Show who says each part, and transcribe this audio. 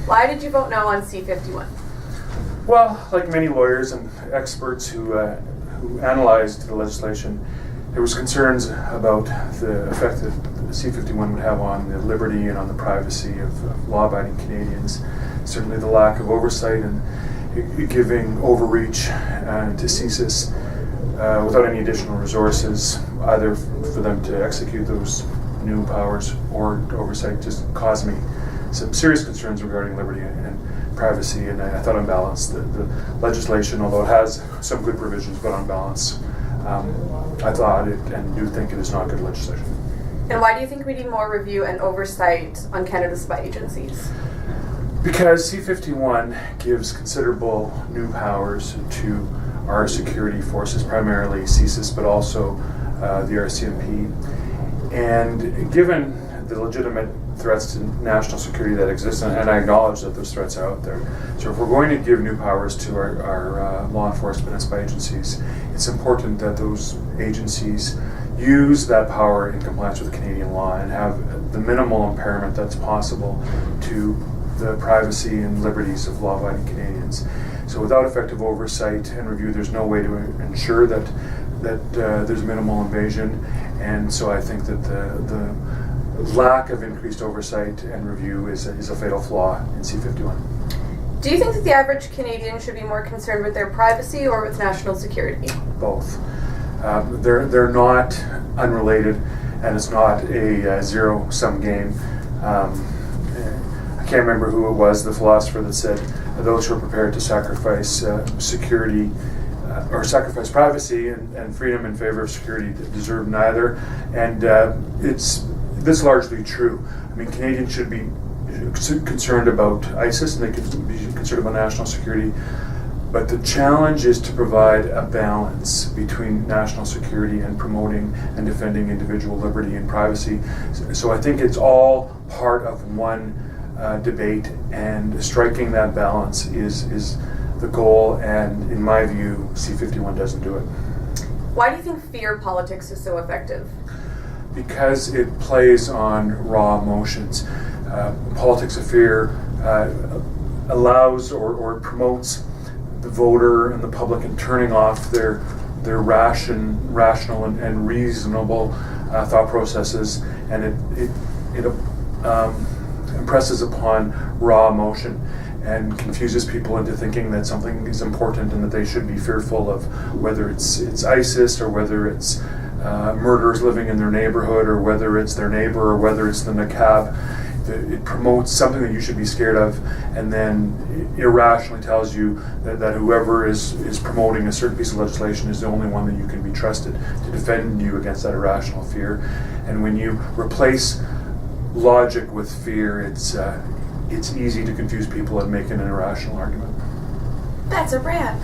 Speaker 1: Why did you vote no on C-51?
Speaker 2: Well, like many lawyers and experts who analyzed the legislation, there was concerns about the effect that the C-51 would have on the liberty and on the privacy of law-abiding Canadians. Certainly the lack of oversight and giving overreach to CSIS without any additional resources, either for them to execute those new powers or oversight, just caused me some serious concerns regarding liberty and privacy, and I thought on balance the legislation, although it has some good provisions, but on balance, I thought it and do think it is not good legislation.
Speaker 1: And why do you think we need more review and oversight on Canada's spy agencies?
Speaker 2: Because C-51 gives considerable new powers to our security forces, primarily CSIS, but also the RCMP. And given the legitimate threats to national security that exist, and I acknowledge that those threats are out there. So if we're going to give new powers to our law enforcement and spy agencies, it's important that those agencies use that power in compliance with Canadian law and have the minimal impairment that's possible to the privacy and liberties of law-abiding Canadians. So without effective oversight and review, there's no way to ensure that there's minimal invasion, and so I think that the lack of increased oversight and review is a fatal flaw in C-51.
Speaker 1: Do you think that the average Canadian should be more concerned with their privacy or with national security?
Speaker 2: Both. They're not unrelated, and it's not a zero-sum game. I can't remember who it was, the philosopher that said those who are prepared to sacrifice security or sacrifice privacy and freedom in favor of security deserve neither, and that's largely true. I mean, Canadians should be concerned about ISIS and they can be concerned about national security, but the challenge is to provide a balance between national security and promoting and defending individual liberty and privacy. So I think it's all part of one debate, and striking that balance is the goal, and in my view, C-51 doesn't do it.
Speaker 1: Why do you think fear politics is so effective?
Speaker 2: Because it plays on raw emotions. Politics of fear allows or promotes the voter and the public in turning off their rational and reasonable thought processes, and it impresses upon raw emotion and confuses people into thinking that something is important and that they should be fearful of, whether it's ISIS or whether it's murderers living in their neighborhood or whether it's their neighbor or whether it's the niqab. It promotes something that you should be scared of, and then irrationally tells you that whoever is promoting a certain piece of legislation is the only one that you can be trusted to defend you against that irrational fear. And when you replace logic with fear, it's easy to confuse people and make an irrational argument.
Speaker 1: That's a wrap.